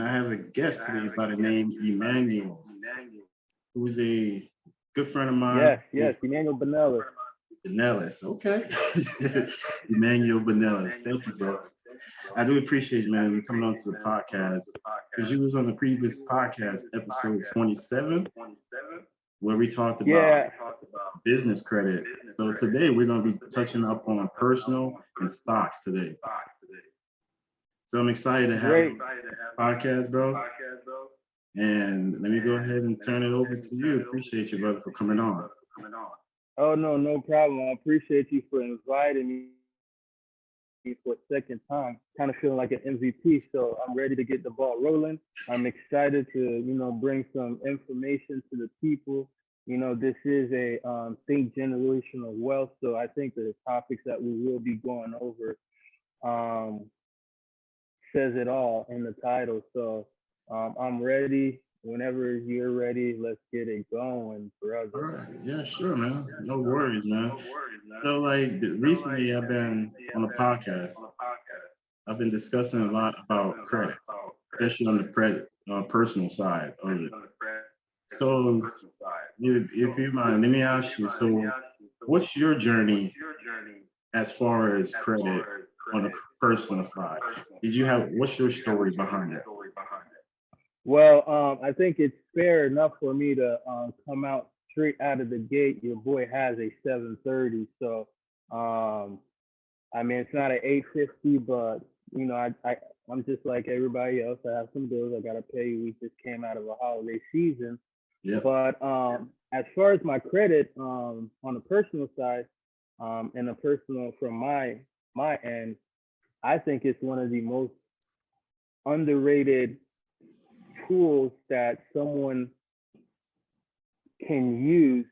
I have a guest today by the name Emmanuel, who's a good friend of mine. Yes, yes, Emmanuel Bonnelus. Bonnelus, okay. Emmanuel Bonnelus. Thank you, bro. I do appreciate, man, you coming on to the podcast because you was on the previous podcast, episode 27, where we talked about Yeah, business credit. So today we're going to be touching up on personal and stocks today. So I'm excited to have great. you on the podcast, bro. And let me go ahead and turn it over to you. Appreciate you, brother, for coming on. Oh no, no problem. I appreciate you for inviting me for a second time. Kind of feeling like an MVP, so I'm ready to get the ball rolling. I'm excited to, bring some information to the people. This is a think generational wealth, so I think the topics that we will be going over um, says it all in the title. So I'm ready. Whenever you're ready, let's get it going, All brother. right. Yeah, sure, man. No worries, man. So, like, recently I've been on a podcast. I've been discussing a lot about credit, especially on the credit personal side of it. So, if you mind, let me ask you. So, what's your journey as far as credit on the personal side? What's your story behind it? Well, I think it's fair enough for me to come out straight out of the gate. Your boy has a 730, so um, I mean it's not an 850, but I'm just like everybody else. I have some bills I gotta pay. We just came out of a holiday season, Yep. but as far as my credit on the personal side, and the personal from my end, I think it's one of the most underrated tools that someone can use.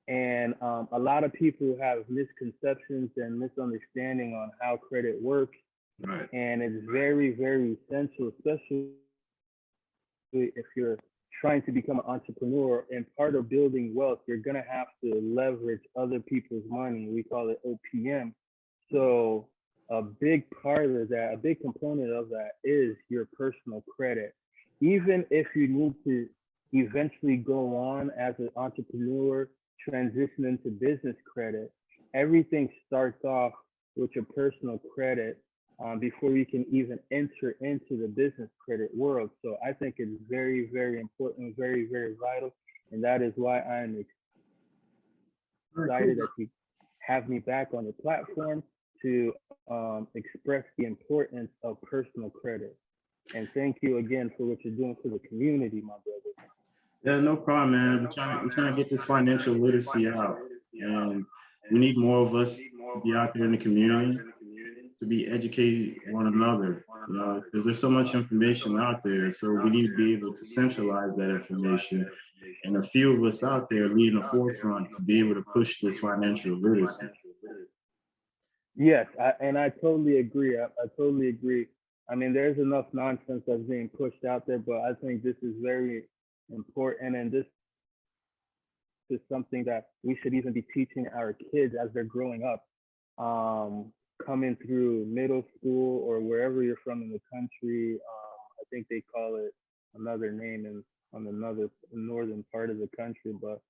And a lot of people have misconceptions and misunderstanding on how credit works. Right. And it's very, very essential, especially if you're trying to become an entrepreneur. And part of building wealth, you're going to have to leverage other people's money. We call it OPM. So a big part of that, a big component of that is your personal credit. Even if you need to eventually go on as an entrepreneur, transition into business credit, everything starts off with your personal credit before you can even enter into the business credit world. So I think it's very, very important, very, very vital. And that is why I am All right, cool. excited that you have me back on the platform to express the importance of personal credit. And thank you again for what you're doing for the community, my brother. Yeah, no problem, man. We're trying to get this financial literacy out, and we need more of us to be out there in the community to be educated one another. Because there's so much information out there, so we need to be able to centralize that information, and a few of us out there leading the forefront to be able to push this financial literacy. Yes, and I totally agree. I totally agree. I mean, there's enough nonsense that's being pushed out there, but I think this is very important, and this is something that we should even be teaching our kids as they're growing up, coming through middle school or wherever you're from in the country. I think they call it another name in on another northern part of the country, but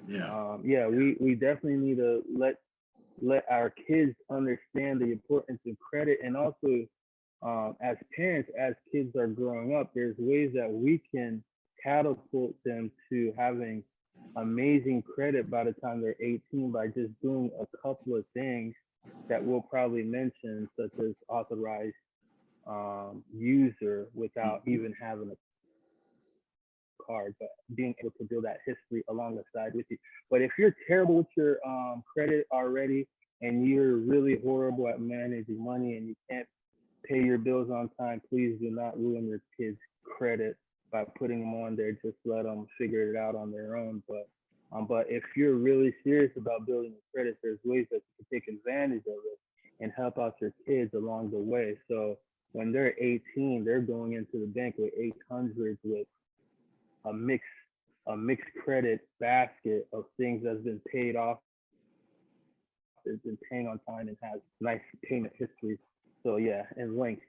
Yeah. yeah, we definitely need to let our kids understand the importance of credit, and also as parents, as kids are growing up, there's ways that we can catapult them to having amazing credit by the time they're 18 by just doing a couple of things that we'll probably mention, such as authorized user without Mhm. even having a card, but being able to build that history along the side with you. But if you're terrible with your credit already, and you're really horrible at managing money, and you can't pay your bills on time, please do not ruin your kids' credit by putting them on there. Just let them figure it out on their own. But if you're really serious about building your credit, there's ways that you can take advantage of it and help out your kids along the way. So when they're 18, they're going into the bank with 800s with a mix a mixed credit basket of things that's been paid off, that's been paying on time, and has nice payment history. So yeah, and length.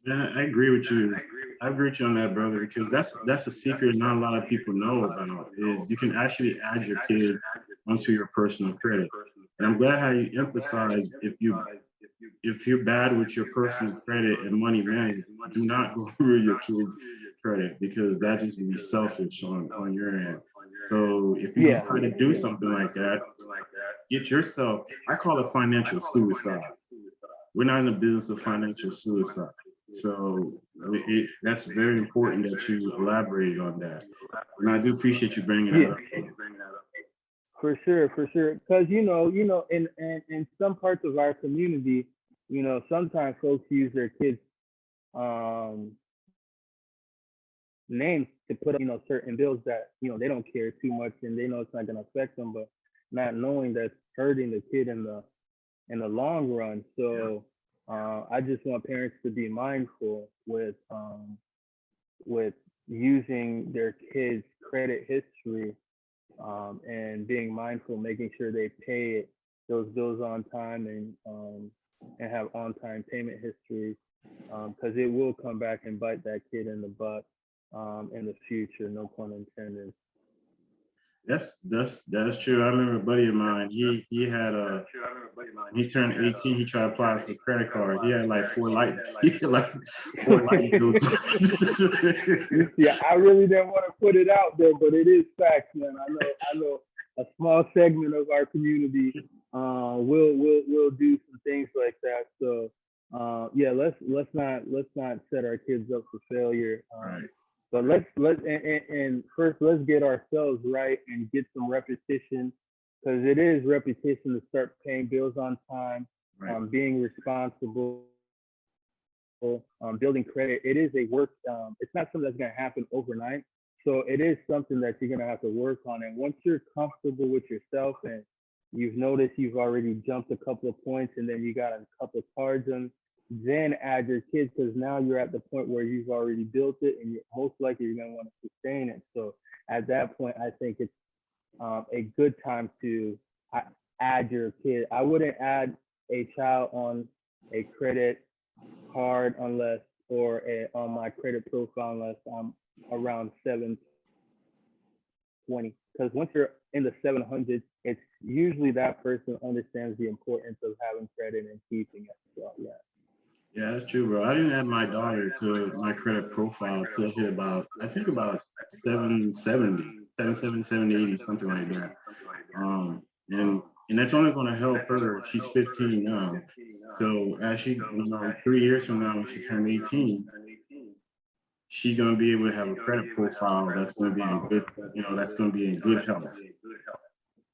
Yeah, I agree with you. I agree with you on that, brother, because that's a secret not a lot of people know about is you can actually add your kid onto your personal credit. And I'm glad how you emphasize if you're bad with your personal credit and money management, do not go through your kids' credit because that just be selfish on your end. So if you Yeah. decide to do something like that, get yourself, I call it financial suicide. We're not in the business of financial suicide. So that's very important that you elaborate on that. And I do appreciate you bringing that Yeah. up. For sure, for sure. Because in some parts of our community, sometimes folks use their kids' um, names to put up, certain bills that they don't care too much, and they know it's not going to affect them, but not knowing that's hurting the kid in the long run. Yeah. So I just want parents to be mindful with using their kids' credit history, and being mindful, making sure they pay those bills on time, and have on time payment histories, because it will come back and bite that kid in the butt, in the future. No pun intended. That's true. I remember a buddy of mine. He had a when he turned 18. He tried to apply for a credit card. He had like four light he had like four light bills. You see, I really didn't want to put it out there, but it is facts, man. I know a small segment of our community will do some things like that. So yeah, let's not set our kids up for failure. Right, But and first let's get ourselves right and get some repetition, because it is repetition to start paying bills on time, right. being responsible, building credit. It is a work. It's not something that's gonna happen overnight. So it is something that you're gonna have to work on. And once you're comfortable with yourself and you've noticed you've already jumped a couple of points and then you got a couple of cards in, then add your kids, because now you're at the point where you've already built it and you're most likely you're gonna want to sustain it. So at that point, I think it's a good time to add your kid. I wouldn't add a child on a credit card unless, on my credit profile, unless I'm around 720. Because once you're in the 700s, it's usually that person understands the importance of having credit and keeping it. So yeah. Yeah, that's true, bro. I didn't add my daughter to my credit profile till hit about I think about 770, 780, something like that. And that's only going to help her. She's 15 now. So as she, 3 years from now, when she turns 18, she's going to be able to have a credit profile that's going to be in good, that's going to be in good health.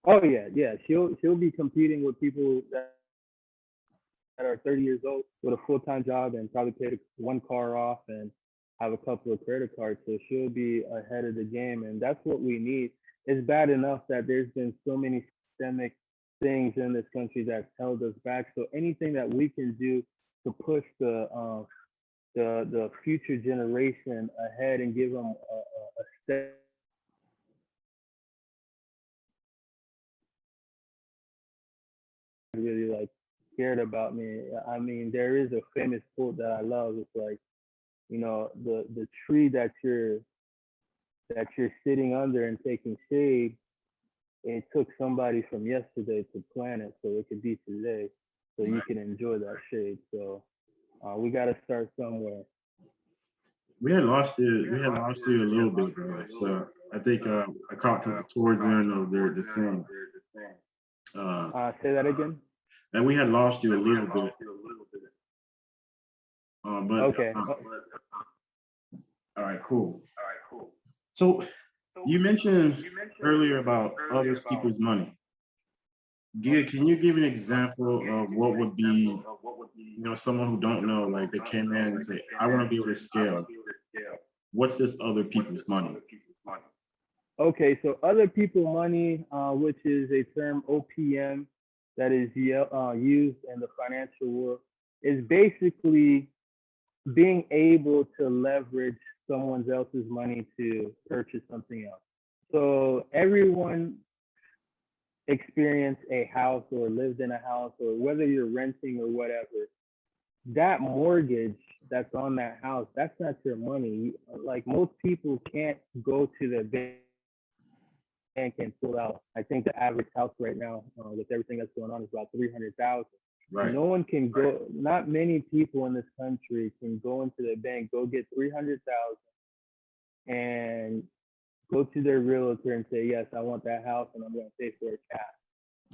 Oh yeah, yeah. She'll be competing with people that are 30 years old with a full time job and probably pay one car off and have a couple of credit cards. So she'll be ahead of the game, and that's what we need. It's bad enough that there's been so many systemic things in this country that's held us back. So anything that we can do to push the future generation ahead and give them a step forward in their life, really like cared about me. I mean, there is a famous quote that I love. It's like, the tree that you're sitting under and taking shade, it took somebody from yesterday to plant it so it could be today, so you Right. can enjoy that shade. So we got to start somewhere. We had lost you a little bit, bro. So I think I caught towards the end of the thing. Uh, Say that again. and we had lost you a little bit. But Okay. all right, cool. So you mentioned earlier about others people's money. Can you give an example of what would be, someone who don't know, like they came in and say, I want to be able to scale. What's this other people's money? Okay, so other people money, which is a term OPM that is used in the financial world, is basically being able to leverage someone else's money to purchase something else. So everyone experienced a house or lived in a house, or whether you're renting or whatever, that mortgage that's on that house, that's not your money. Like most people can't go to the bank and pull out. I think the average house right now, with everything that's going on, is about 300,000. Right. No one can go. Not many people in this country can go into the bank, go get 300,000, and go to their realtor and say, yes, I want that house, and I'm going to pay for it cash.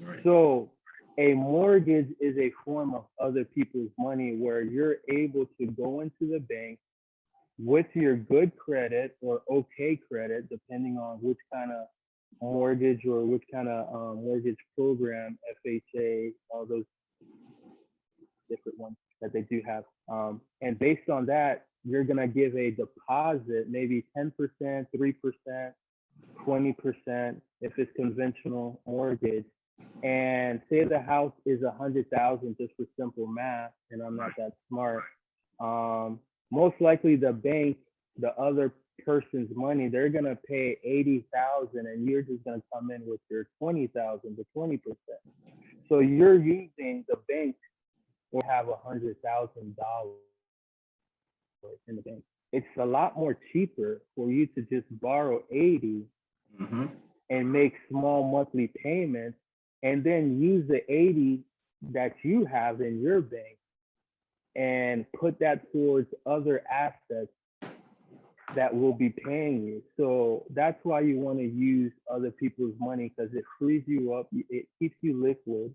Right. So a mortgage is a form of other people's money where you're able to go into the bank with your good credit or okay credit, depending on which kind of mortgage or which kind of mortgage program, FHA, all those different ones that they do have. And based on that, you're gonna give a deposit, maybe 10%, 3%, 20% if it's conventional mortgage. And say the house is 100,000, just for simple math, and I'm not that smart. Most likely the bank, the other person's money, they're gonna pay 80,000, and you're just gonna come in with your 20,000 to 20%. So you're using the bank or have $100,000 in the bank. It's a lot more cheaper for you to just borrow 80 Mm-hmm. and make small monthly payments, and then use the 80 that you have in your bank and put that towards other assets that will be paying you. So that's why you want to use other people's money, because it frees you up, it keeps you liquid,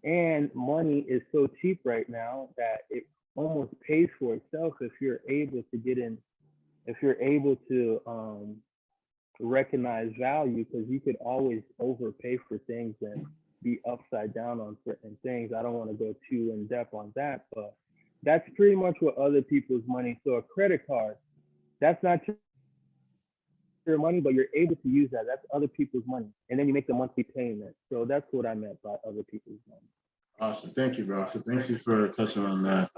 and money is so cheap right now that it almost pays for itself if you're able to get in, if you're able to recognize value, because you could always overpay for things and be upside down on certain things. I don't want to go too in depth on that, but that's pretty much what other people's money. So a credit card, that's not your money, but you're able to use that. That's other people's money. And then you make the monthly payment. So that's what I meant by other people's money. Awesome. Thank you, bro. So thank you for touching on that.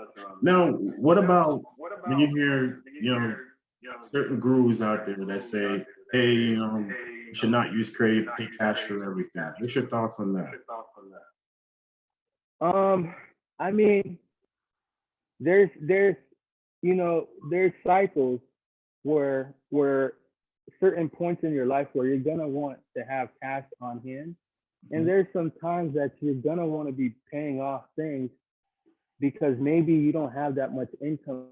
Now, what about when you hear, certain gurus out there that say, hey, you should not use credit, pay cash for everything. What's your thoughts on that? I mean, there's there's cycles where certain points in your life where you're gonna want to have cash on hand, and Mhm. there's some times that you're gonna want to be paying off things because maybe you don't have that much income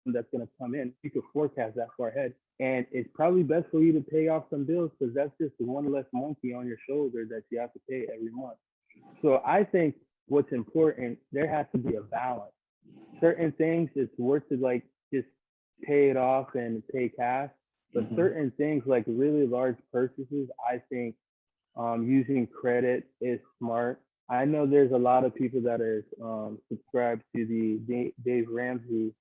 that's going to come in. You could forecast that far ahead, and it's probably best for you to pay off some bills, because that's just one less monkey on your shoulder that you have to pay every month. So I think what's important, there has to be a balance. Certain things it's worth to like just pay it off and pay cash, but Mhm. certain things like really large purchases, I think using credit is smart. I know there's a lot of people that are subscribed to the Dave Ramsey,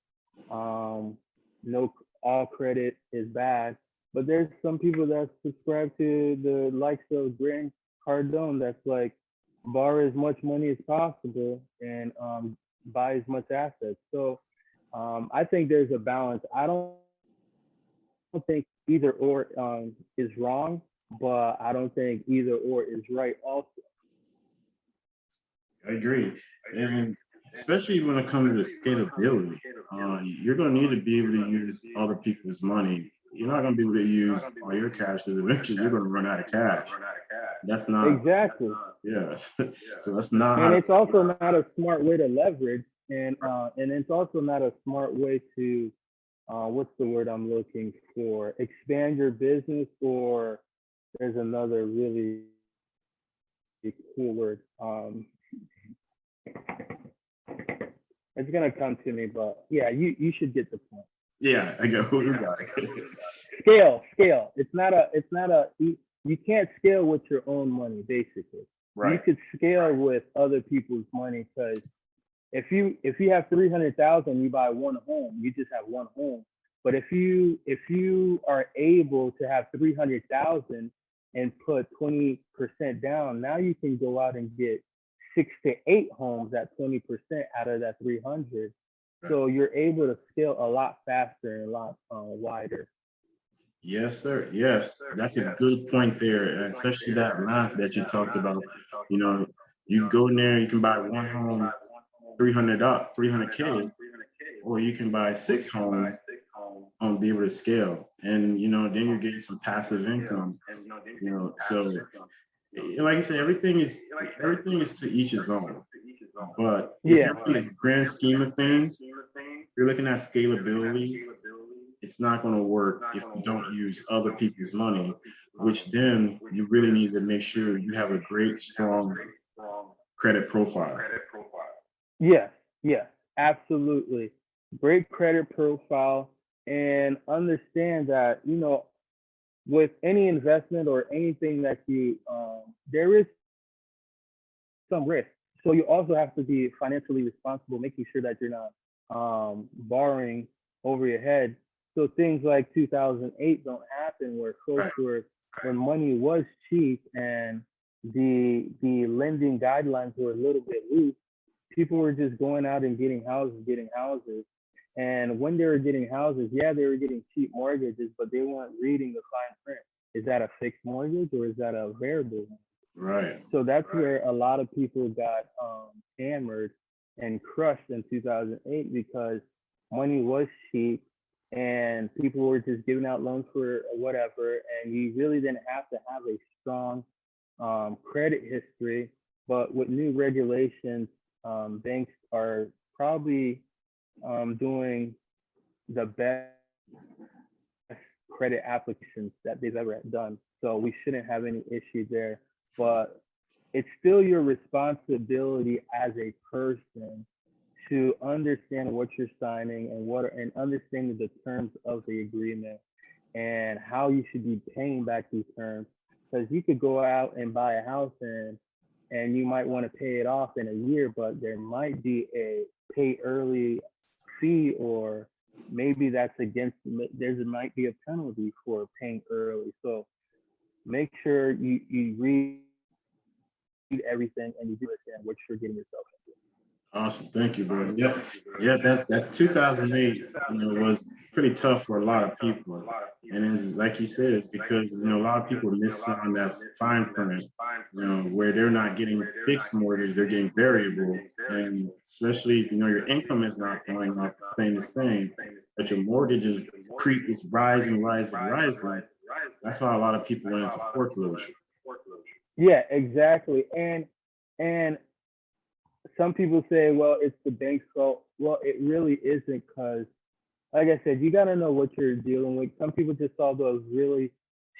no, all credit is bad, but there's some people that subscribe to the likes of Grant Cardone, that's like borrow as much money as possible and buy as much assets. So I think there's a balance. I don't think either or is wrong, but I don't think either or is right also. I agree. And especially when it comes to scalability, you're going to need to be able to use other people's money. You're not going to be able to use all your cash because eventually you're going to run out of cash. That's not, Exactly. yeah. So that's not And how. it's also not a smart way to leverage, and it's also not a smart way to what's the word I'm looking for? Expand your business, or there's another really cool word. It's gonna come to me, but yeah, you should get the point. Yeah, I go. You got it. Scale. You can't scale with your own money, basically. You Right. could scale with other people's money, because if you have 300,000, you buy one home, you just have one home. But if you are able to have 300,000 and put 20% down, now you can go out and get 6 to 8 homes at 20% out of that 300. So you're able to scale a lot faster and a lot wider. Yes, sir. Yes, that's a good point there, and especially that math that you talked about. You know, you go in there, you can buy one home, 300 up, 300K, or you can buy 6 homes and be able to scale. And then you're getting some passive income. So like I said, everything is to each his own. But if Yeah. you're in the grand scheme of things, you're looking at scalability. It's not going to work if you don't use other people's money, which then you really need to make sure you have a great, strong credit profile. Yes, yes, absolutely. Great credit profile, and understand that, with any investment or anything that there is some risk. So you also have to be financially responsible, making sure that you're not borrowing over your head. So things like 2008 don't happen, where folks were, when money was cheap and the lending guidelines were a little bit loose, people were just going out and getting houses. And when they were getting houses, yeah, they were getting cheap mortgages, but they weren't reading the fine print. Is that a fixed mortgage or is that a variable one? Right. So that's where a lot of people got hammered and crushed in 2008, because money was cheap and people were just giving out loans for whatever, and you really didn't have to have a strong credit history. But with new regulations, banks are probably doing the best credit applications that they've ever done. So we shouldn't have any issue there. But it's still your responsibility as a person to understand what you're signing and understanding the terms of the agreement and how you should be paying back these terms. Because you could go out and buy a house and you might want to pay it off in a year, but there might be a pay early fee, or maybe that's there might be a penalty for paying early. So make sure you read everything and you do understand what you're getting yourself into. Awesome. Thank you, bro. Yeah, that 2008, was pretty tough for a lot of people. And it's like you said, it's because, a lot of people miss on that fine print, where they're not getting fixed mortgage, they're getting variable. And especially, your income is not going up, staying the same, but your mortgage is rising. That's why a lot of people went into foreclosure. Yeah, exactly. And some people say, well, it's the bank's fault. Well, it really isn't, because, like I said, you got to know what you're dealing with. Some people just saw those really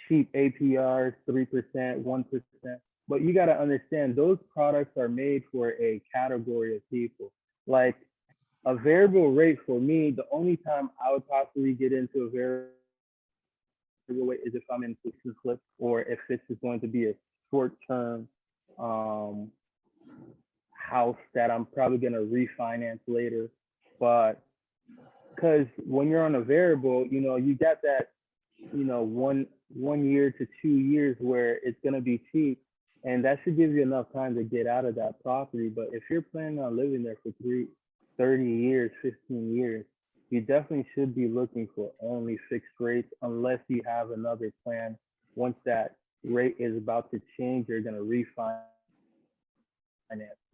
cheap APRs, 3%, 1%. But you got to understand those products are made for a category of people. Like a variable rate, for me, the only time I would possibly get into a variable rate is if I'm in fix and flip, or if this is going to be a short-term house that I'm probably going to refinance later. But because when you're on a variable, you got that, 1 year to 2 years where it's going to be cheap, and that should give you enough time to get out of that property. But if you're planning on living there for 30 years, 15 years, you definitely should be looking for only fixed rates, unless you have another plan. Once that rate is about to change, you're going to refinance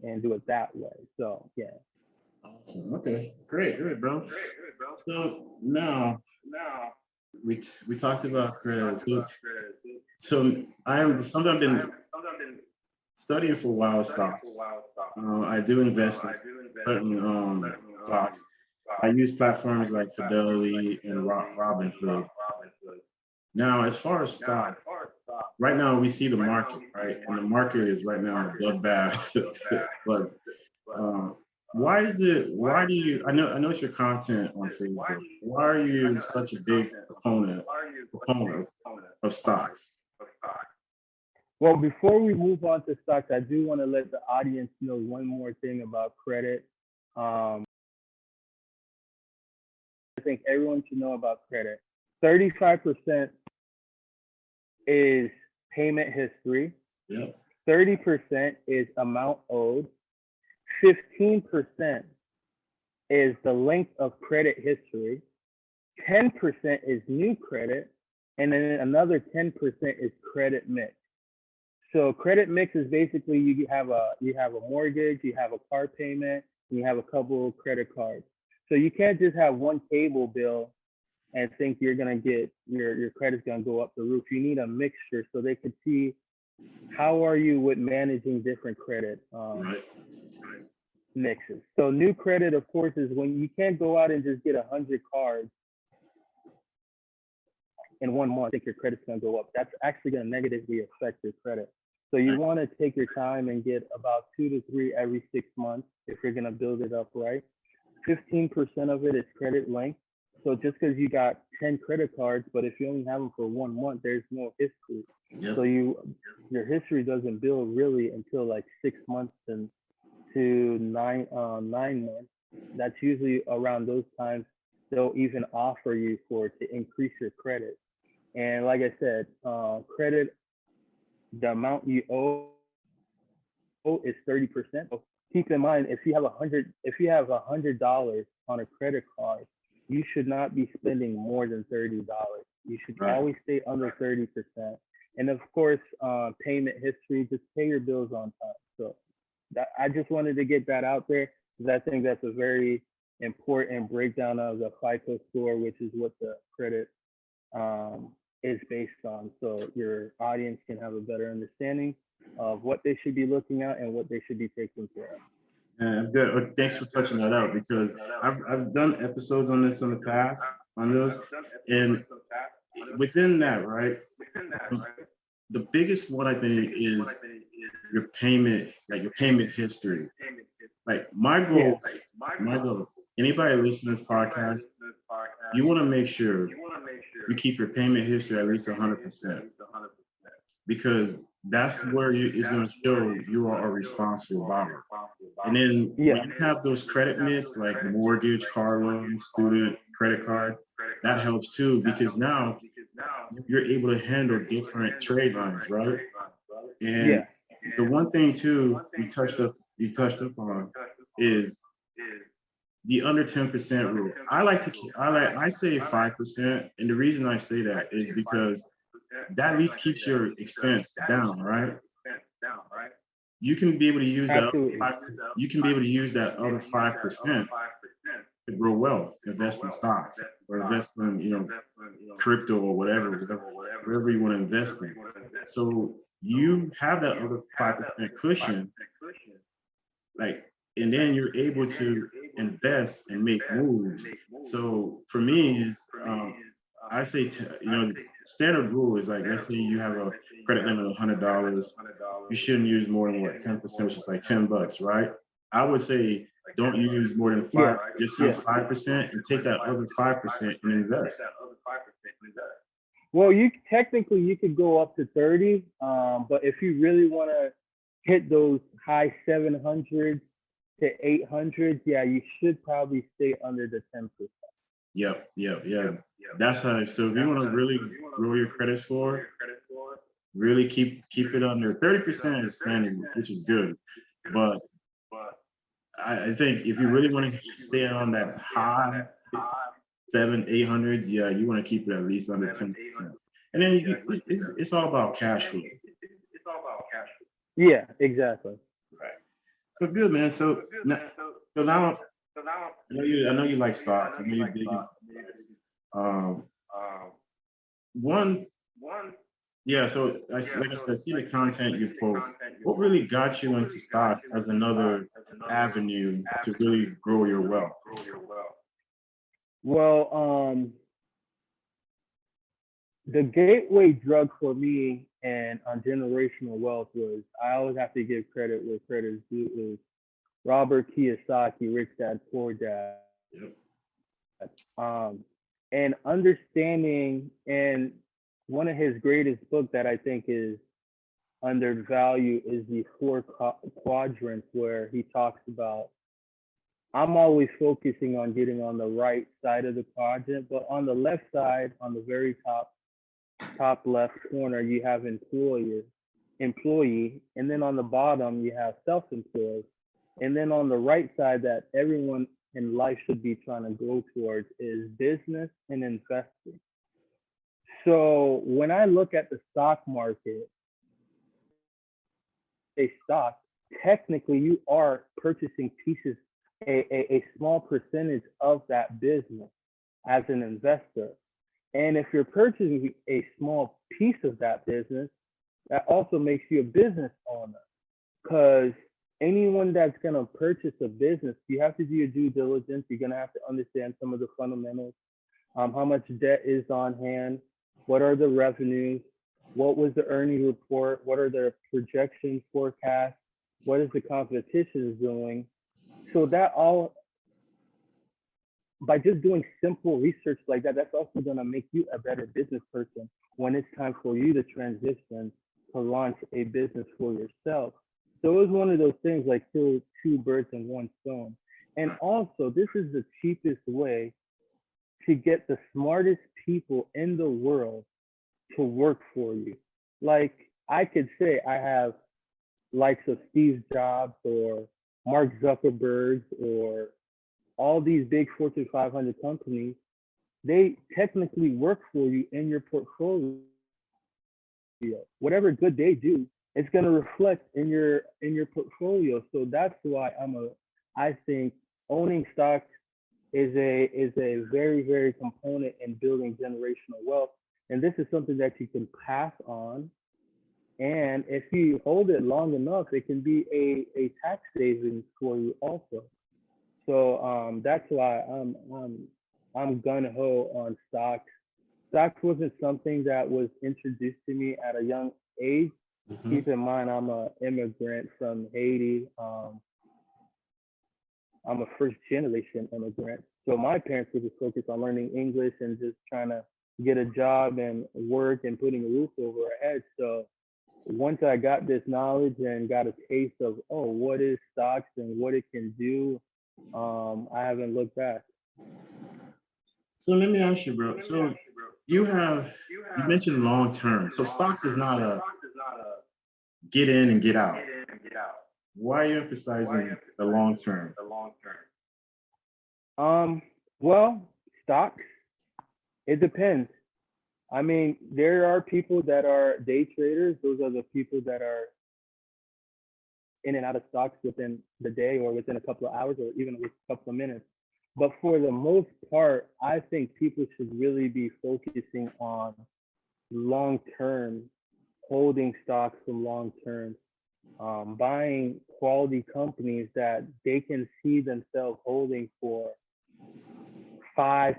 and do it that way. So yeah. Awesome. Okay. Great, bro. So now we talked about credit. So I am something I've been studying for a while with stocks. I do invest in certain stocks. I use platforms like Fidelity and Robinhood. Now, as far as stock, right now we see the market, right? And the market is right now a bloodbath. But why do you, I know it's your content on Facebook. Why are you such a big proponent of stocks? Well, before we move on to stocks, I do want to let the audience know one more thing about credit. I think everyone should know about credit. 35% is payment history. Yeah. 30% is amount owed. 15% is the length of credit history. 10% is new credit. And then another 10% is credit mix. So credit mix is basically you have a mortgage, you have a car payment, and you have a couple of credit cards. So you can't just have one cable bill and think you're gonna get your credit's gonna go up the roof. You need a mixture so they could see how are you with managing different credit Right. mixes. So new credit, of course, is when you can't go out and just get 100 cards in 1 month. Think your credit's gonna go up. That's actually gonna negatively affect your credit. So you want to take your time and get about 2 to 3 every 6 months if you're gonna build it up right. 15% of it is credit length. So just because you got 10 credit cards, but if you only have them for 1 month, there's no history. Yep. So your history doesn't build really until like 6 months and to 9 months. That's usually around those times they'll even offer you for to increase your credit. And like I said, credit, the amount you owe is 30%. So keep in mind, if you have $100 on a credit card, you should not be spending more than $30. You should Right. always stay under 30%. And of course, payment history, just pay your bills on time. So I just wanted to get that out there because I think that's a very important breakdown of the FICO score, which is what the credit is based on. So your audience can have a better understanding of what they should be looking at and what they should be taking care of. Good. Thanks for touching that out because I've done episodes on this in the past on those, and within that, right, the biggest one I think is your payment, like your payment history. Like my goal, anybody listening to this podcast, you want to make sure you keep your payment history at least 100%, because that's where it's going to show you are a responsible borrower. And then when you have those credit mix like mortgage, car loan, student credit cards, that helps too because now you're able to handle different trade lines, right? And the one thing too you touched up on is the under 10% rule. I say 5%, and the reason I say that is because that at least keeps your expense down, right? You can be able to use that other 5, you can be able to use that other 5% to grow wealth, invest in stocks, or invest in crypto or whatever you want to invest in. So you have that other 5% cushion, like, and then you're able to invest and make moves. So for me, is I say, standard rule is like, let's say you have a credit limit of $100, you shouldn't use more than 10%, which is like $10, right? I would say don't use more than 5, just use 5% and take that other 5% and invest. Well, you could go up to 30, but if you really want to hit those high 700s to 800s, you should probably stay under the 10%. Yep. That's how. So if you want to really grow your credit score, really keep it under 30% is standard, which is good. But I think if you really want to stay on that high 700-800s, you want to keep it at least under 10%. And then it's all about cash flow. Yeah, exactly. Right. So good, man. So now I know you like stocks. I know you're big into stocks. One, so like I said, see the content you post. What really got you into stocks as another avenue to really grow your wealth? Well, the gateway drug for me and on generational wealth was, I always have to give credit where credit is due, is Robert Kiyosaki, Rich Dad Poor Dad. Yep. And understanding, and one of his greatest book that I think is undervalued is the 4 quadrants, where he talks about, I'm always focusing on getting on the right side of the quadrant, but on the left side, on the very top left corner, you have employee, and then on the bottom you have self-employed, and then on the right side that everyone in life should be trying to go towards is business and investing. So when I look at the stock market, a stock, technically you are purchasing pieces a small percentage of that business as an investor. And if you're purchasing a small piece of that business, that also makes you a business owner. Because anyone that's going to purchase a business, you have to do your due diligence. You're going to have to understand some of the fundamentals, how much debt is on hand, what are the revenues, what was the earnings report, what are the projections, forecasts, what is the competition doing. So that all, by just doing simple research like that, that's also going to make you a better business person when it's time for you to transition to launch a business for yourself. So it was one of those things like kill two birds in one stone. And also, this is the cheapest way to get the smartest people in the world to work for you. Like I could say I have likes of Steve Jobs or Mark Zuckerberg or all these big Fortune 500 companies, they technically work for you in your portfolio. Whatever good they do, it's going to reflect in your portfolio. So that's why I think owning stocks is a very, very component in building generational wealth. And this is something that you can pass on. And if you hold it long enough, it can be a tax savings for you also. So that's why I'm gun ho on stocks. Stocks wasn't something that was introduced to me at a young age. Keep in mind, I'm an immigrant from Haiti. I'm a first generation immigrant. So my parents were just focused on learning English and just trying to get a job and work and putting a roof over our heads. So once I got this knowledge and got a taste of, oh, what is stocks and what it can do, I haven't looked back. So let me ask you, bro. So you mentioned long term. So stocks is not a get in and get out. Why are you emphasizing the long term? Well, stocks, it depends. I mean, there are people that are day traders. Those are the people that are in and out of stocks within the day or within a couple of hours or even a couple of minutes. But for the most part, I think people should really be focusing on long term, holding stocks for long term, buying quality companies that they can see themselves holding for 5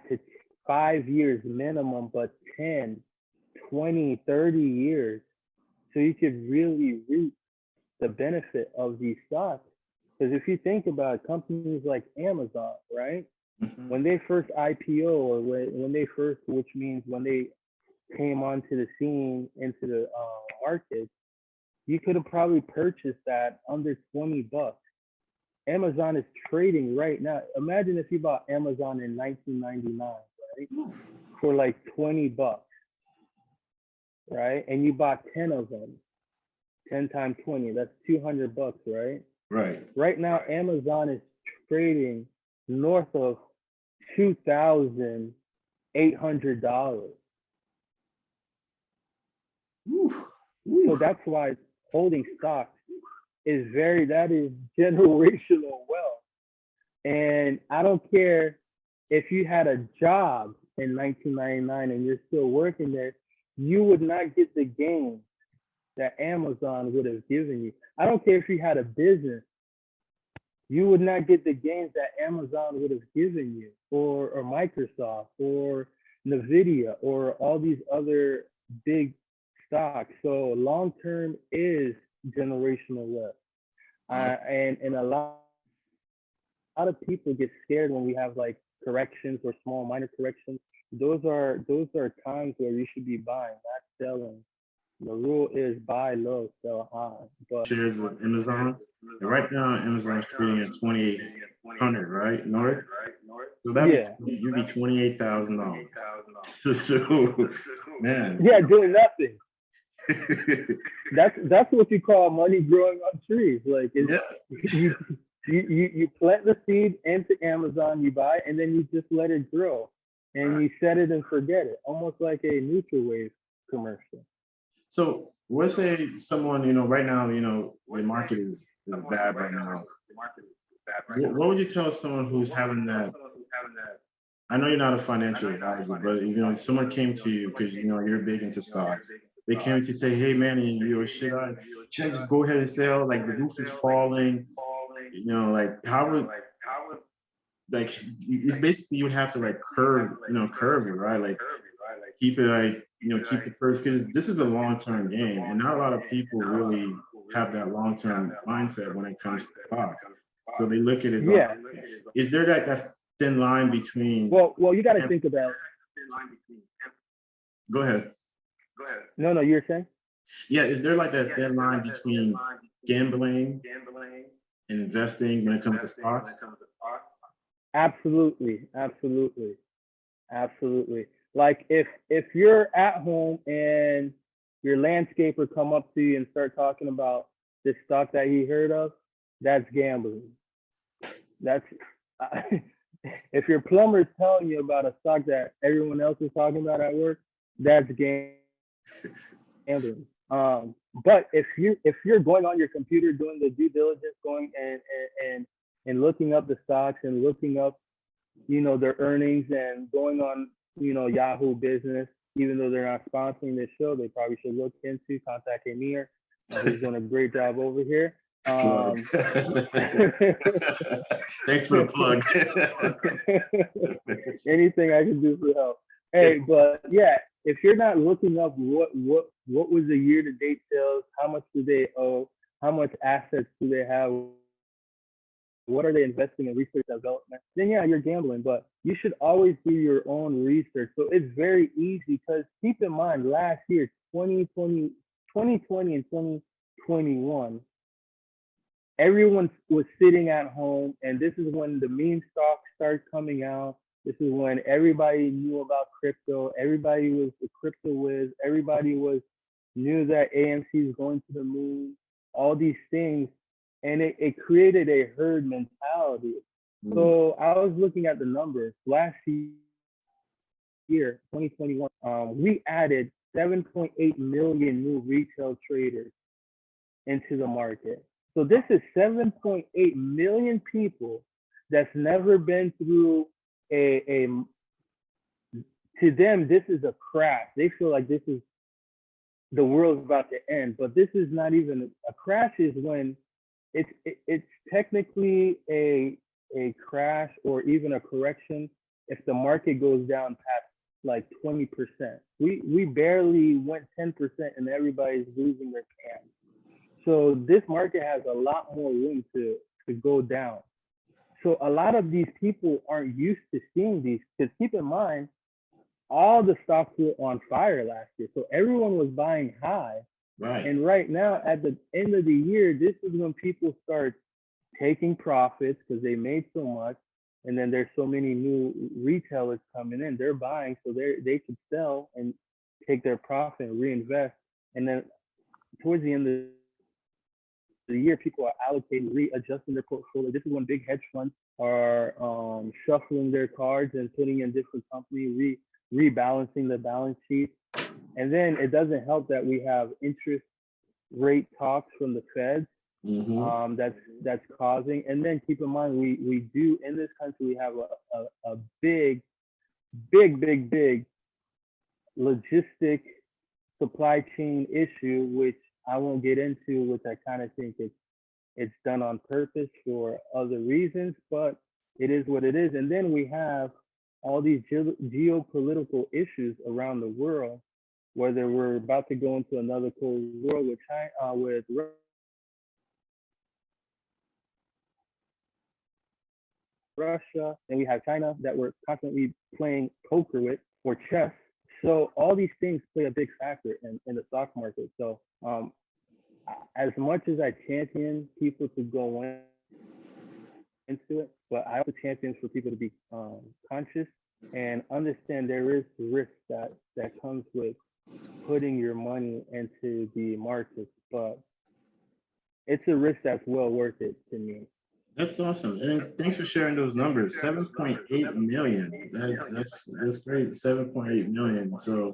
years minimum, but 10, 20, 30 years. So you could really reap the benefit of these stocks. Because if you think about it, companies like Amazon, right? When they first IPO or when they first, which means when they came onto the scene into the market, you could have probably purchased that under $20. Amazon is trading right now. Imagine if you bought Amazon in 1999, right? For like $20, right? And you bought 10 of them. 10 times 20, that's $200, right? Right. Right now, Amazon is trading north of $2,800. So that's why holding stocks that is generational wealth. And I don't care if you had a job in 1999 and you're still working there, you would not get the gains that Amazon would have given you. I don't care if you had a business, you would not get the gains that Amazon would have given you, or Microsoft, or Nvidia, or all these other big stocks. So long term is generational wealth, and a lot of people get scared when we have like corrections or small minor corrections. Those are times where you should be buying, not selling. The rule is buy low, sell high. But shares with Amazon. And right now, Amazon's trading at 2,800, right? North. So that means you'd be $28,000. So, man. Yeah, doing nothing. That's what you call money growing on trees. Like you plant the seed into Amazon, you buy, and then you just let it grow, and you set it and forget it, almost like a NutriWave commercial. So let's say someone, right now, the market is bad right now. what would you tell someone who's having that? I know you're not a financial advisor, but if someone came to you because you're big into stocks, they came to say, "Hey, Manny, should I just go ahead and sell? Like the roof is falling." Like how would like it's basically you would have to like curve it, right? Like keep it like keep the curves because this is a long-term game, and not a lot of people really have that long-term mindset when it comes to stocks. So they look at it as like, Yeah. is there that thin line between? Well, you got to think about. Go ahead. No, no, you're saying. Yeah, is there like that thin line between gambling and investing when it comes to stocks? Absolutely, absolutely, absolutely. Like if you're at home and your landscaper come up to you and start talking about this stock that he heard of, that's gambling. That's if your plumber is telling you about a stock that everyone else is talking about at work, that's gambling. But if you're going on your computer doing the due diligence, going and looking up the stocks and looking up, their earnings and going on, Yahoo Business, even though they're not sponsoring this show, they probably should look into contact Amir, who's doing a great job over here. Plug. Thanks for the plug. Anything I can do for help. Hey, but yeah, if you're not looking up what was the year to date sales, how much do they owe, how much assets do they have, what are they investing in research and development, then yeah, you're gambling. But you should always do your own research. So it's very easy because keep in mind last year, 2020 and 2021, everyone was sitting at home, and this is when the meme stocks started coming out. This is when everybody knew about crypto. Everybody was the crypto whiz. Everybody knew that AMC is going to the moon. All these things, and it created a herd mentality. So I was looking at the numbers last year, 2021. We added 7.8 million new retail traders into the market. So this is 7.8 million people that's never been through a to them, this is a crash. They feel like this is the world's about to end, but this is not even a crash. Is when it's technically a crash or even a correction if the market goes down past like 20%. We barely went 10% and everybody's losing their cans. So this market has a lot more room to go down. So a lot of these people aren't used to seeing these, because keep in mind, all the stocks were on fire last year. So everyone was buying high. Right. And right now, at the end of the year, this is when people start taking profits because they made so much. And then there's so many new retailers coming in. They're buying, so they could sell and take their profit and reinvest. And then towards the end of the year, people are allocating, readjusting their portfolio. This is when big hedge funds are shuffling their cards and putting in different companies, rebalancing the balance sheet. And then it doesn't help that we have interest rate talks from the Fed. Mm-hmm. That's causing. And then keep in mind, we do in this country, we have a big logistic supply chain issue, which I won't get into, which I kind of think it's done on purpose for other reasons, but it is what it is. And then we have all these geopolitical issues around the world, whether we're about to go into another Cold War with China, with Russia, and we have China that we're constantly playing poker with or chess. So all these things play a big factor in the stock market. So as much as I champion people to go into it, but I also champion for people to be conscious and understand there is risk that comes with putting your money into the markets, but it's a risk that's well worth it to me. That's awesome, and thanks for sharing those numbers. 7.8 million. That's great. 7.8 million. So,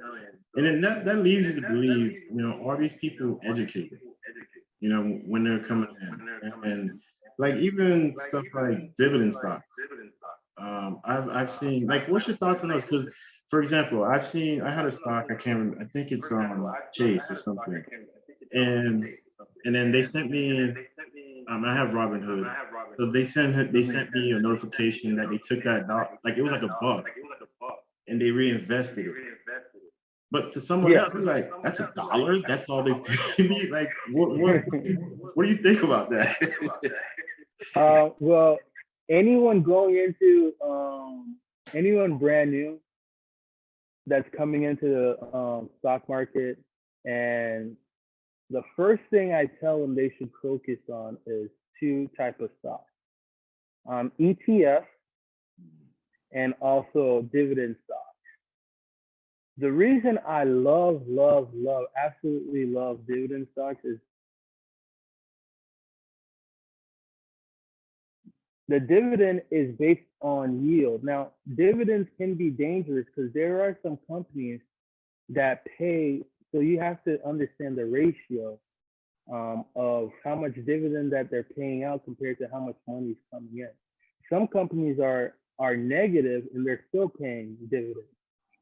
and then that leads you to believe, are these people educated? When they're coming in, and like even stuff like dividend stocks. I've seen like, what's your thoughts on those? Because for example, I had a stock, I can't remember, I think it's Chase or something, and then they sent me, I have Robinhood, so they sent me a notification that they took that dot, like it was like a buck, and they reinvested it. But to someone Yeah. else, it's like, that's $1. That's all they pay me. Like, what do you think about that? Well, anyone going into anyone brand new that's coming into the stock market, and the first thing I tell them they should focus on is two type of stocks, ETF and also dividend stocks. The reason I love, absolutely love dividend stocks is the dividend is based on yield. Now, dividends can be dangerous because there are some companies that pay, so you have to understand the ratio of how much dividend that they're paying out compared to how much money is coming in. Some companies are negative and they're still paying dividends.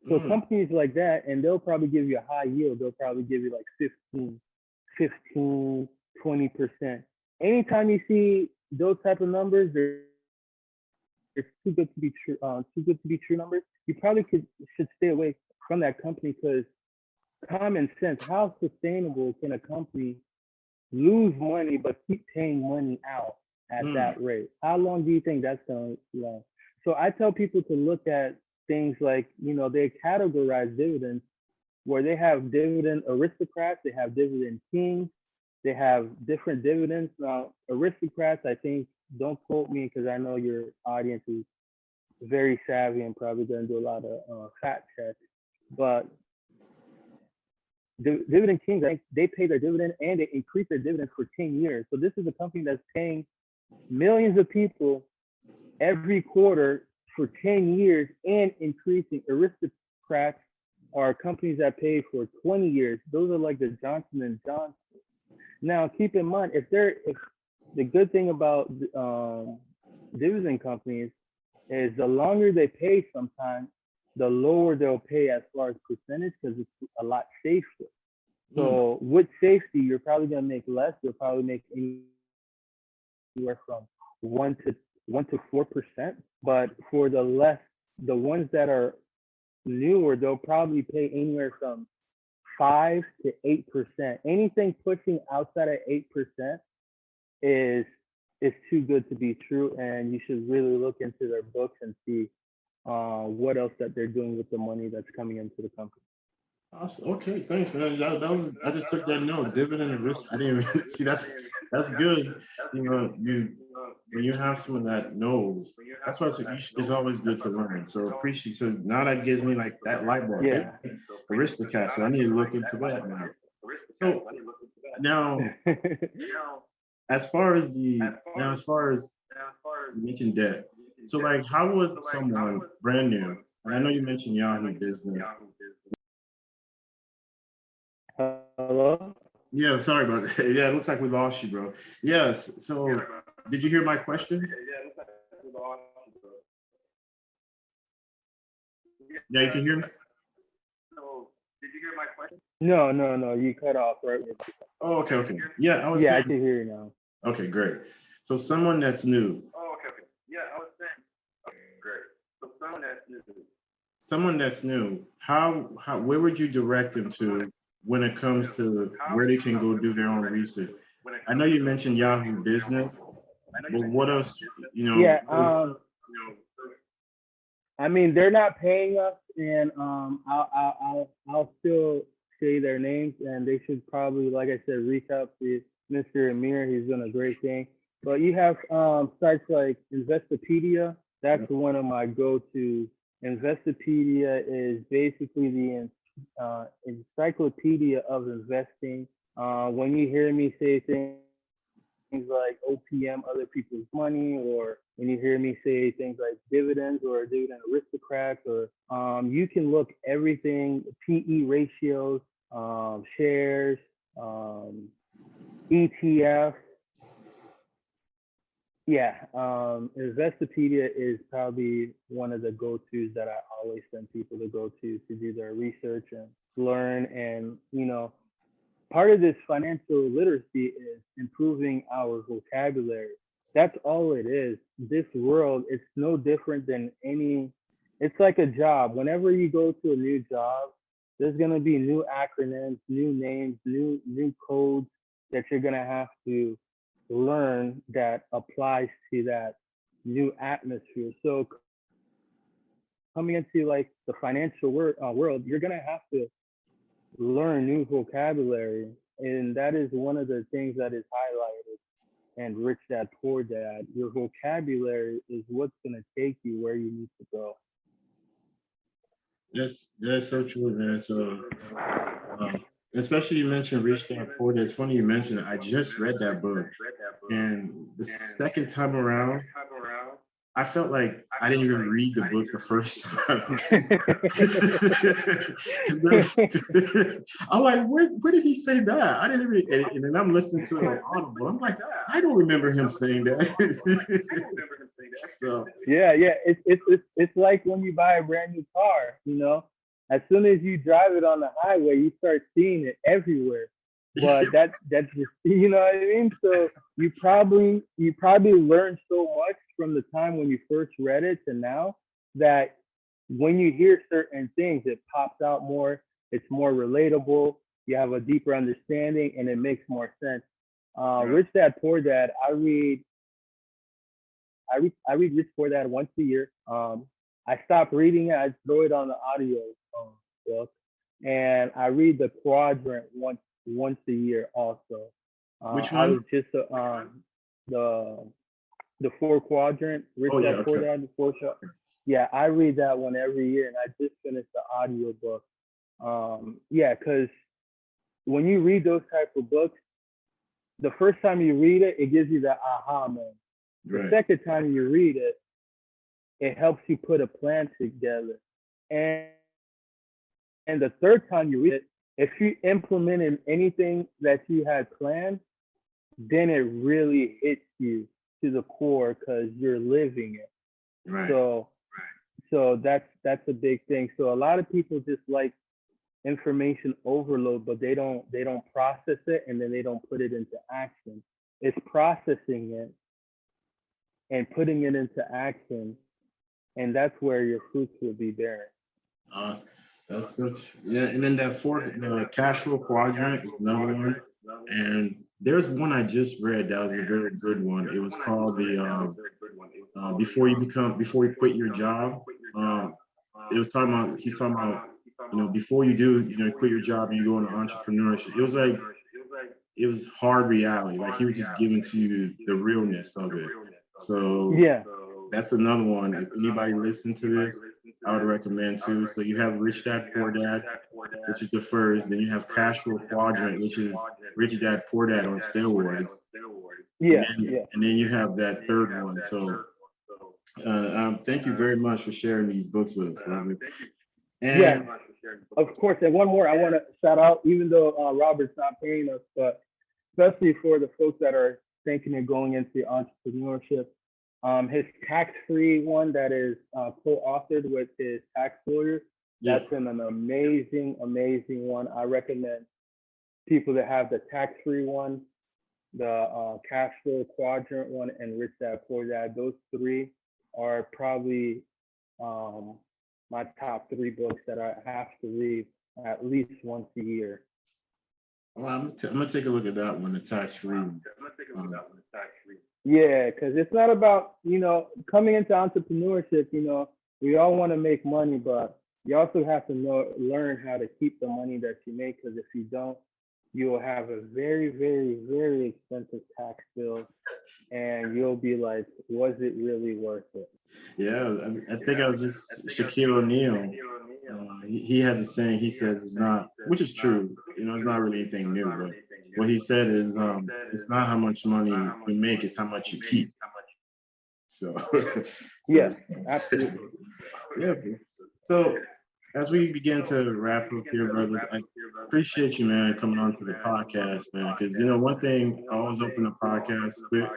So companies like that, and they'll probably give you a high yield. They'll probably give you like 20%. Anytime you see those type of numbers, they're too good to be true. Too good to be true numbers. You probably should stay away from that company because common sense. How sustainable can a company lose money but keep paying money out at that rate? How long do you think that's going to last? So I tell people to look at things like, they categorize dividends where they have dividend aristocrats, they have dividend kings, they have different dividends. Now, aristocrats, I think, don't quote me because I know your audience is very savvy and probably going to do a lot of fact checks. But dividend kings, I think they pay their dividend and they increase their dividend for 10 years. So this is a company that's paying millions of people every quarter for 10 years and increasing. Aristocrats are companies that pay for 20 years. Those are like the Johnson and Johnson. Now, keep in mind, if the good thing about dividend companies is the longer they pay sometimes, the lower they'll pay as far as percentage because it's a lot safer. So with safety, you're probably going to make less. You'll probably make anywhere from 1 to 4%. But for the ones that are newer, they'll probably pay anywhere from 5 to 8%. Anything pushing outside of 8% is too good to be true, and you should really look into their books and see what else that they're doing with the money that's coming into the company. Awesome. Okay, thanks, man. That was, I just took that note. Dividend and risk. I didn't even see that's good. When you have someone that knows, that's why it's always good to learn. So appreciate. So now that gives me like that light bulb. Yeah. Aristocrat. So I need to look into that now. So now, as far as you mentioned debt. So like, how would someone brand new? And I know you mentioned Yahoo Business. Hello? Yeah, sorry about that. Yeah, it looks like we lost you, bro. Yes. So, did you hear my question? Yeah, you can hear me? No. You cut off right. Oh, okay. Yeah, I was Yeah, saying. I can hear you now. Okay, great. So, someone that's new. Someone that's new. How where would you direct them to when it comes to where they can go do their own research? I know you mentioned Yahoo Business, but what else? Yeah. I mean, they're not paying us, and I'll still say their names, and they should probably, like I said, reach out to Mr. Amir. He's doing a great thing. But you have sites like Investopedia. That's one of my go-to. Investopedia is basically the encyclopedia of investing. When you hear me say things like OPM, other people's money, or when you hear me say things like dividends or dividend aristocrats, or you can look everything, PE ratios, shares, ETF. Yeah, Investopedia is probably one of the go-tos that I always send people to go to do their research and learn. And part of this financial literacy is improving our vocabulary. That's all it is. This world, it's no different than any. It's like a job. Whenever you go to a new job, there's gonna be new acronyms, new names, new codes that you're gonna have to learn that applies to that new atmosphere. So coming into like the financial world, you're gonna have to learn new vocabulary, and that is one of the things that is highlighted and Rich Dad Poor Dad. Your vocabulary is what's gonna take you where you need to go. That's so true, man. So, especially you mentioned Rich Dad Poor Dad. It's funny you mentioned it. I just read that book, and the second time around, I felt like I didn't even read the book the first time. I'm like, where did he say that? I didn't even, and then I'm listening to it on Audible. I'm like, I don't remember him saying that. So, Yeah. It's like when you buy a brand new car. As soon as you drive it on the highway, you start seeing it everywhere. But that's just what I mean. So you probably learned so much from the time when you first read it to now that when you hear certain things, it pops out more. It's more relatable. You have a deeper understanding, and it makes more sense. Rich Dad Poor Dad. I read Rich Poor Dad once a year. I stopped reading it. I throw it on the audio book, and I read the quadrant once a year also. which I was one? just the the four quadrant Rich Oh, yeah, Dad Poor okay. Dad the four shot. Yeah, I read that one every year, and I just finished the audio book. Yeah, because when you read those type of books, the first time you read it, it gives you that aha moment. The Right. second time you read it, it helps you put a plan together. And and the third time you read it, if you implemented anything that you had planned, then it really hits you to the core because you're living it. Right. So that's a big thing. So a lot of people just like information overload, but they don't process it and then they don't put it into action. It's processing it and putting it into action, and that's where your fruits will be bearing. Uh, that's such, yeah. And then the cash flow quadrant is another one. And there's one I just read that was a very good one. It was called the before you quit your job. Um, it was talking about he's talking about before you do quit your job and you go into entrepreneurship. It was like it was hard reality. Like he was just giving to you the realness of it. So Yeah, that's another one. If anybody listen to this, I would recommend too. So you have Rich Dad Poor Dad, which is the first. Then you have Cash Flow Quadrant, which is Rich Dad Poor Dad on steroids, and yeah, then yeah, and then you have that third one. So thank you very much for sharing these books with us, brother. yeah. And Of course, and one more I want to shout out, even though Robert's not paying us, but especially for the folks that are thinking of going into entrepreneurship. His tax-free one that is co-authored with his tax lawyer, yeah, that's an amazing, amazing one. I recommend people that have the tax-free one, the cash flow quadrant one, and rich dad poor dad. Those three are probably um, my top three books that I have to read at least once a year. well, I'm gonna take a look at that one, the tax free one. Yeah, because it's not about, coming into entrepreneurship, we all want to make money, but you also have to learn how to keep the money that you make, because if you don't, you will have a very, very, very expensive tax bill, and you'll be like, was it really worth it? Yeah, I think I was just Shaquille O'Neal. He has a saying. He says it's not, which is true. It's not really anything new, but what he said is, it's not how much money you make, it's how much you keep. So, so Yeah, absolutely. yeah. So as we begin to wrap up here, brother, I appreciate you, man, coming on to the podcast, man. Because one thing I always open the podcast with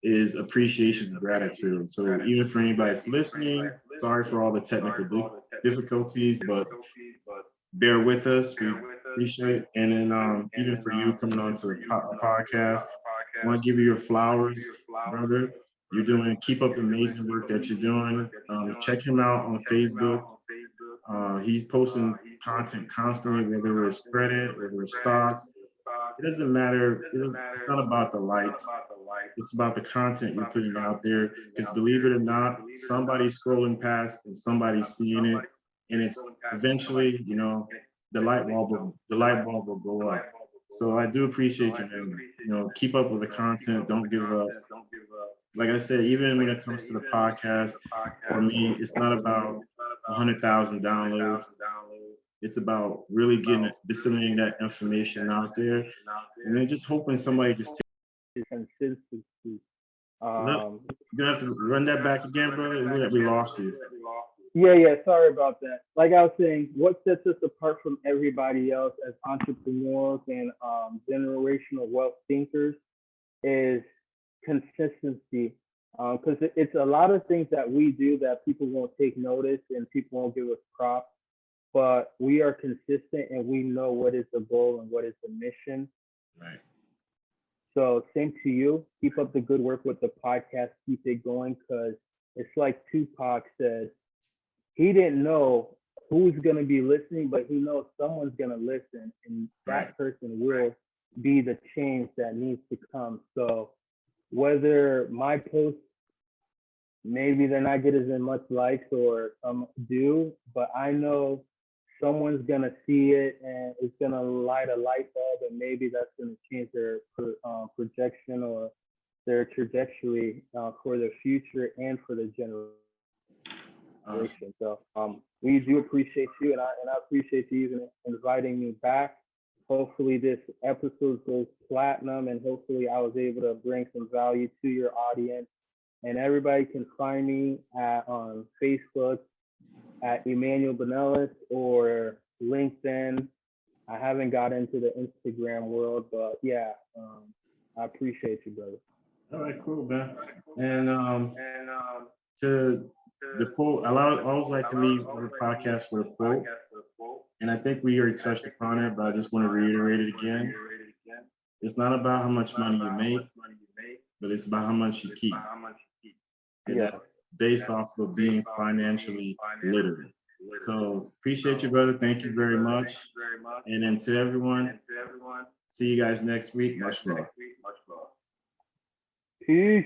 is appreciation and gratitude. So even for anybody that's listening, sorry for all the technical difficulties, but bear with us. We appreciate it. And then even for you coming on to a podcast, I want to give you your flowers, brother. You're doing, keep up the amazing work that you're doing. Check him out on Facebook. He's posting content constantly, whether it's credit, whether it's stocks. It doesn't matter. It's not about the likes. It's about the content you're putting out there. Because believe it or not, somebody's scrolling past and somebody's seeing it, and it's eventually, the light bulb will go up. So I do appreciate you, man. Keep up with the content. Don't give up. Like I said, even when it comes to the podcast, for me, it's not about 100,000 downloads. It's about really disseminating that information out there, and then just hoping somebody just consistency. you're gonna have to run that back again, brother. We lost you. Yeah. Sorry about that. Like I was saying, what sets us apart from everybody else as entrepreneurs and generational wealth thinkers is consistency. Because it's a lot of things that we do that people won't take notice and people won't give us props, but we are consistent and we know what is the goal and what is the mission. Right. So same to you. Keep up the good work with the podcast. Keep it going, because it's like Tupac said, he didn't know who's going to be listening, but he knows someone's going to listen, and that person will be the change that needs to come. So whether my posts, maybe they're not get as much likes or some do, but I know someone's going to see it and it's going to light a light bulb, and maybe that's going to change their projection or their trajectory for the future and for the generation. So we do appreciate you, and I appreciate you even inviting me back. Hopefully this episode goes platinum, and hopefully I was able to bring some value to your audience. And everybody can find me on Facebook at Emmanuel Bonnelus or LinkedIn. I haven't got into the Instagram world, but yeah, I appreciate you, brother. All right, cool, man. And to the quote, I always like to leave our podcast with a quote, and I think we already touched upon it, but I just want to reiterate it again. It's not about how much money you make, but it's about how much you keep. And that's based off of being financially literate. So appreciate you, brother. Thank you very much. And then to everyone, see you guys next week. Much love. Peace.